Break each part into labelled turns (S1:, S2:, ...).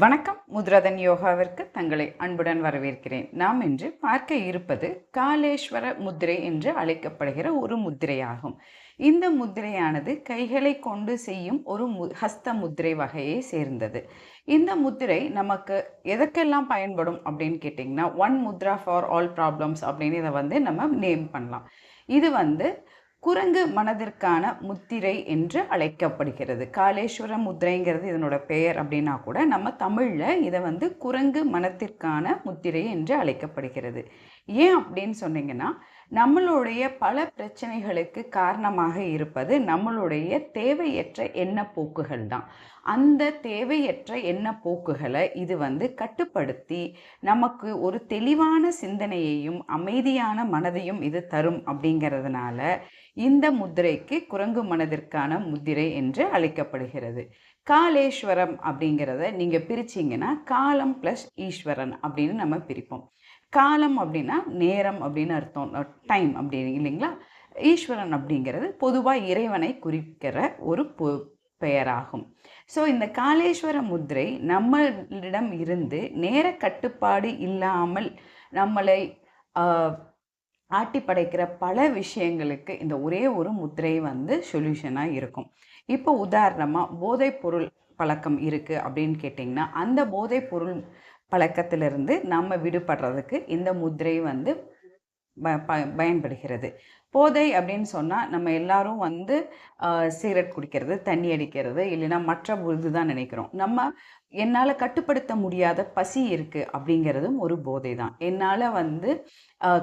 S1: வணக்கம். முத்ராதன் யோகாவிற்கு தங்களை அன்புடன் வரவேற்கிறேன். நாம் இன்று பார்க்க இருப்பது காலேஸ்வர முத்திரை என்று அழைக்கப்படுகிற ஒரு முத்திரையாகும். இந்த முத்திரையானது கைகளை கொண்டு செய்யும் ஒரு ஹஸ்த முத்திரை வகையை சேர்ந்தது. இந்த முத்திரை நமக்கு எதற்கெல்லாம் பயன்படும் அப்படின்னு கேட்டிங்கன்னா, one Mudra for all problems அப்படின்னு இதை நம்ம நேம் பண்ணலாம். இது குரங்கு மனதிற்கான முத்திரை என்று அழைக்கப்படுகிறது. காலேஸ்வர முத்திரைங்கிறது இதனோட பெயர் அப்படின்னா கூட நம்ம தமிழில் இதை குரங்கு மனத்திற்கான முத்திரை என்று அழைக்கப்படுகிறது. ஏன் அப்படின்னு சொன்னீங்கன்னா, நம்மளுடைய பல பிரச்சனைகளுக்கு காரணமாக இருப்பது நம்மளுடைய தேவையற்ற எண்ணப்போக்குகள் தான். அந்த தேவையற்ற எண்ணப்போக்குகளை இது கட்டுப்படுத்தி நமக்கு ஒரு தெளிவான சிந்தனையையும் அமைதியான மனதையும் இது தரும். அப்படிங்கிறதுனால இந்த முத்திரைக்கு குரங்கு மனதிற்கான முத்திரை என்று அழைக்கப்படுகிறது. காலேஸ்வரம் அப்படிங்கிறத நீங்கள் பிரிச்சிங்கன்னா காலம் ப்ளஸ் ஈஸ்வரன் அப்படின்னு நம்ம பிரிப்போம். காலம் அப்படின்னா நேரம் அப்படின்னு அர்த்தம், டைம் அப்படின்னு இல்லைங்களா. ஈஸ்வரன் அப்படிங்கிறது பொதுவாக இறைவனை குறிக்கிற ஒரு பெயராகும். ஸோ இந்த காலேஸ்வர முத்திரை நம்மளிடம் இருந்து நேர கட்டுப்பாடு இல்லாமல் நம்மளை ஆட்டி படைக்கிற பல விஷயங்களுக்கு இந்த ஒரே ஒரு முத்திரை சொல்யூஷனாக இருக்கும். இப்போ உதாரணமாக போதைப் பொருள் பழக்கம் இருக்குது அப்படின்னு கேட்டிங்கன்னா, அந்த போதைப் பொருள் பழக்கத்திலிருந்து நம்ம விடுபடுறதுக்கு இந்த முத்திரை பயன்படுகிறது. போதை அப்படின்னு சொன்னால் நம்ம எல்லாரும் சிகரெட் குடிக்கிறது, தண்ணி அடிக்கிறது, இல்லைன்னா மற்ற இது தான் நினைக்கிறோம். நம்ம என்னால் கட்டுப்படுத்த முடியாத பசி இருக்குது அப்படிங்கிறதும் ஒரு போதை தான். என்னால்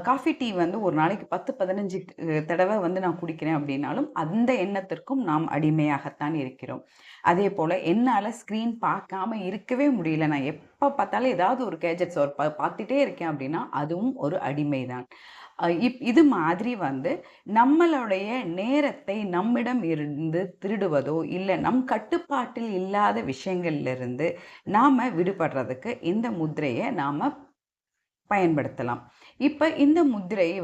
S1: காஃபி டீ ஒரு நாளைக்கு 10-15 தடவை நான் குடிக்கிறேன் அப்படின்னாலும் அந்த எண்ணத்திற்கும் நாம் அடிமையாகத்தான் இருக்கிறோம். அதே போல் என்னால் ஸ்க்ரீன் பார்க்காம இருக்கவே முடியல, நான் எப்போ பார்த்தாலும் ஏதாவது ஒரு கேஜெட்ஸ் பார்த்துட்டே இருக்கேன் அப்படின்னா அதுவும் ஒரு அடிமை தான். இது மாதிரி நம்மளுடைய நேரத்தை நம்மிடம் இருந்து திருடுவதோ இல்லை நம் கட்டுப்பாட்டில் இல்லாத விஷயங்கள்லிருந்து நாம் விடுபடுறதுக்கு இந்த முத்திரையை நாம் பயன்படுத்தலாம். இப்போ இந்த முத்திரையை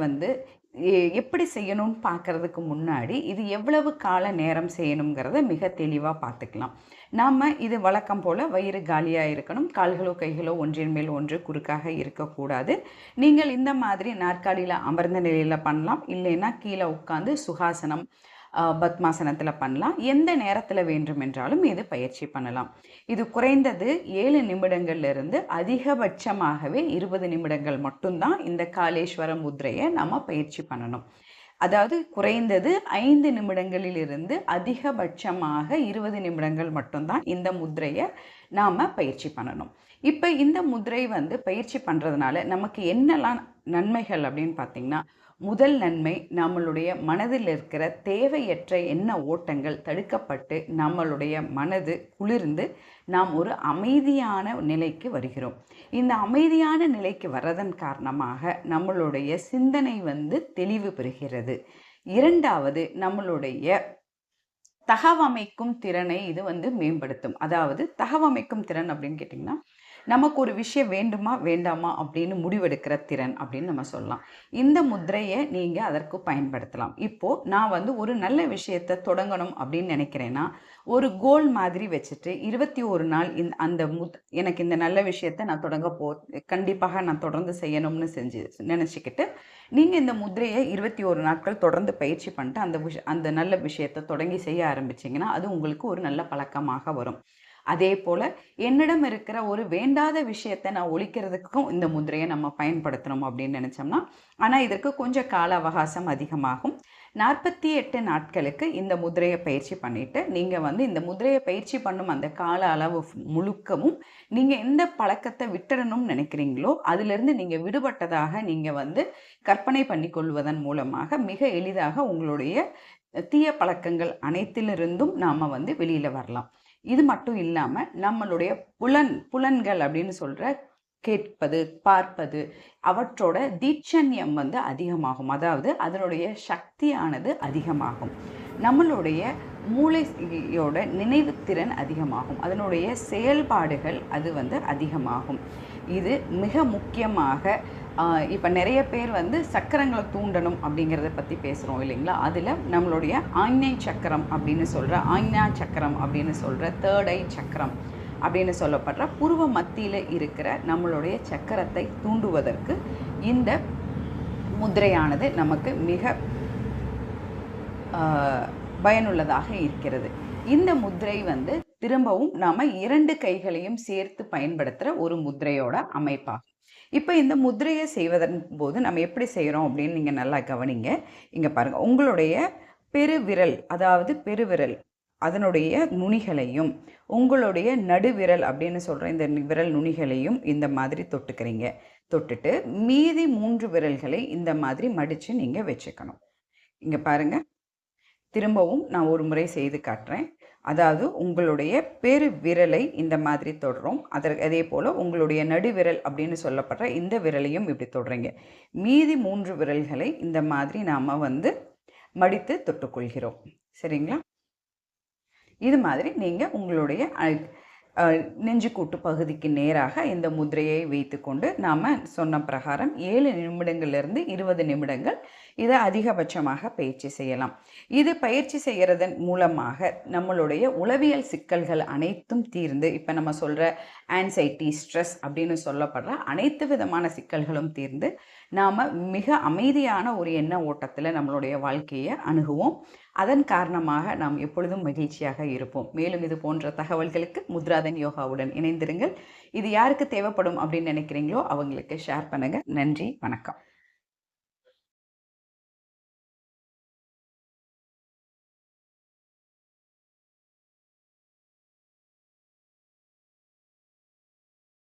S1: எப்படி செய்யணும்னு பார்க்குறதுக்கு முன்னாடி இது எவ்வளவு கால நேரம் செய்யணுங்கிறத மிக தெளிவாக பார்த்துக்கலாம். நாம் இது வழக்கம் போல் வயிறு காலியாக இருக்கணும், கால்களோ கைகளோ ஒன்றின் மேல் ஒன்று குறுக்காக இருக்கக்கூடாது. நீங்கள் இந்த மாதிரி நாற்காலியில் அமர்ந்த நிலையில் பண்ணலாம், இல்லைன்னா கீழே உட்காந்து சுகாசனம் பத்மாசனத்தில் பண்ணலாம். எந்த நேரத்தில் வேண்டுமென்றாலும் இது பயிற்சி பண்ணலாம். இது குறைந்தது 7 நிமிடங்கள்லேருந்து அதிகபட்சமாகவே 20 நிமிடங்கள் மட்டும்தான் இந்த காலேஸ்வர முத்திரையை நம்ம பயிற்சி பண்ணணும். அதாவது குறைந்தது 5 நிமிடங்களிலிருந்து அதிகபட்சமாக 20 நிமிடங்கள் மட்டும்தான் இந்த முத்திரையை நாம் பயிற்சி பண்ணணும். இப்போ இந்த முத்திரை பயிற்சி பண்ணுறதுனால நமக்கு என்னெல்லாம் நன்மைகள் அப்படின்னு பார்த்திங்கன்னா, முதல் நன்மை, நம்மளுடைய மனதில் இருக்கிற தேவையற்ற எண்ண ஓட்டங்கள் தடுக்கப்பட்டு நம்மளுடைய மனது குளிர்ந்து நாம் ஒரு அமைதியான நிலைக்கு வருகிறோம். இந்த அமைதியான நிலைக்கு வர்றதன் காரணமாக நம்மளுடைய சிந்தனை தெளிவு பெறுகிறது. இரண்டாவது, நம்மளுடைய தகவமைக்கும் திறனை இது மேம்படுத்தும். அதாவது தகவமைக்கும் திறன் அப்படின்னு கேட்டிங்கன்னா, நமக்கு ஒரு விஷயம் வேண்டுமா வேண்டாமா அப்படின்னு முடிவெடுக்கிற திறன் அப்படின்னு நம்ம சொல்லலாம். இந்த முத்திரையை நீங்கள் அதற்கு பயன்படுத்தலாம். இப்போது நான் ஒரு நல்ல விஷயத்தை தொடங்கணும் அப்படின்னு நினைக்கிறேன்னா, ஒரு கோல் மாதிரி வச்சுட்டு 21 நாள் எனக்கு இந்த நல்ல விஷயத்தை நான் கண்டிப்பாக நான் தொடர்ந்து செய்யணும்னு நினச்சிக்கிட்டு நீங்கள் இந்த முத்திரையை 21 நாட்கள் தொடர்ந்து பயிற்சி பண்ணிட்டு அந்த நல்ல விஷயத்தை தொடங்கி செய்ய ஆரம்பிச்சிங்கன்னா அது உங்களுக்கு ஒரு நல்ல பழக்கமாக வரும். அதே போல் என்னிடம் இருக்கிற ஒரு வேண்டாத விஷயத்தை நான் ஒழிக்கிறதுக்கும் இந்த முத்திரையை நம்ம பயன்படுத்தணும் அப்படின்னு நினச்சோம்னா, ஆனால் இதற்கு கொஞ்சம் கால அவகாசம் அதிகமாகும். 48 நாட்களுக்கு இந்த முத்திரையை பயிற்சி பண்ணிவிட்டு நீங்கள் இந்த முத்திரையை பயிற்சி பண்ணும் அந்த கால அளவு முழுக்கவும் நீங்கள் எந்த பழக்கத்தை விட்டுடணும்னு நினைக்கிறீங்களோ அதிலிருந்து நீங்கள் விடுபட்டதாக நீங்கள் கற்பனை பண்ணி கொள்வதன் மூலமாக மிக எளிதாக உங்களுடைய தீய பழக்கங்கள் அனைத்திலிருந்தும் நாம் வெளியில் வரலாம். இது மட்டும் இல்லாமல் நம்மளுடைய புலன்கள் அப்படின்னு சொல்கிற கேட்பது, பார்ப்பது, அவற்றோட தீட்சண்யம் அதிகமாகும். அதாவது அதனுடைய சக்தியானது அதிகமாகும். நம்மளுடைய மூளையோட நினைவுத்திறன் அதிகமாகும். அதனுடைய செயல்பாடுகள் அது அதிகமாகும். இது மிக முக்கியமாக இப்போ நிறைய பேர் சக்கரங்களை தூண்டணும் அப்படிங்கிறத பற்றி பேசுகிறோம் இல்லைங்களா. அதில் நம்மளுடைய ஆக்ஞை சக்கரம் அப்படின்னு சொல்கிற 3rd ஐ சக்கரம் அப்படின்னு சொல்லப்படுற புருவ மத்தியில் இருக்கிற நம்மளுடைய சக்கரத்தை தூண்டுவதற்கு இந்த முத்திரையானது நமக்கு மிக பயனுள்ளதாக இருக்கிறது. இந்த முத்திரை வந்து திரும்பவும் நாம் 2 கைகளையும் சேர்த்து பயன்படுத்துகிற ஒரு முத்திரையோட அமைப்பாகும். இப்போ இந்த முத்திரையை செய்வதன் போது நம்ம எப்படி செய்கிறோம் அப்படின்னு நீங்கள் நல்லா கவனிங்க. இங்கே பாருங்கள், உங்களுடைய பெருவிரல், அதாவது பெருவிரல் அதனுடைய நுனிகளையும் உங்களுடைய நடுவிரல் அப்படின்னு சொல்கிற இந்த விரல் நுனிகளையும் இந்த மாதிரி தொட்டுக்கிறீங்க. தொட்டுட்டு மீதி 3 விரல்களை இந்த மாதிரி மடித்து நீங்கள் வச்சுக்கணும். இங்கே பாருங்கள், திரும்பவும் நான் ஒரு முறை செய்து காட்டுறேன். அதாவது உங்களுடைய பெரு விரலை இந்த மாதிரி தொடுறோம். அதே போல் உங்களுடைய நடுவிரல் அப்படின்னு சொல்லப்படுற இந்த விரலையும் இப்படி தொடுறீங்க. மீதி 3 விரல்களை இந்த மாதிரி நாம் வந்து மடித்து தொட்டுக்கொள்கிறோம். சரிங்களா? இது மாதிரி நீங்கள் உங்களுடைய நெஞ்சுக்கூட்டு பகுதிக்கு நேராக இந்த முத்திரையை வைத்துக்கொண்டு நாம் சொன்ன பிரகாரம் 7 நிமிடங்கள்லேருந்து 20 நிமிடங்கள் இதை அதிகபட்சமாக பயிற்சி செய்யலாம். இது பயிற்சி செய்கிறதன் மூலமாக நம்மளுடைய உளவியல் சிக்கல்கள் அனைத்தும் தீர்ந்து, இப்போ நம்ம சொல்கிற ஆன்சைட்டி, ஸ்ட்ரெஸ் அப்படின்னு சொல்லப்படுற அனைத்து விதமான சிக்கல்களும் தீர்ந்து நாம் மிக அமைதியான ஒரு எண்ண ஓட்டத்தில் நம்மளுடைய வாழ்க்கையை அணுகுவோம். அதன் காரணமாக நாம் எப்பொழுதும் மகிழ்ச்சியாக இருப்போம். மேலும் இது போன்ற தகவல்களுக்கு முத்ராதன் யோகாவுடன் இணைந்திருங்கள். இது யாருக்கு தேவைப்படும் அப்படின்னு நினைக்கிறீங்களோ அவங்களுக்கு ஷேர் பண்ணுங்கள். நன்றி, வணக்கம்.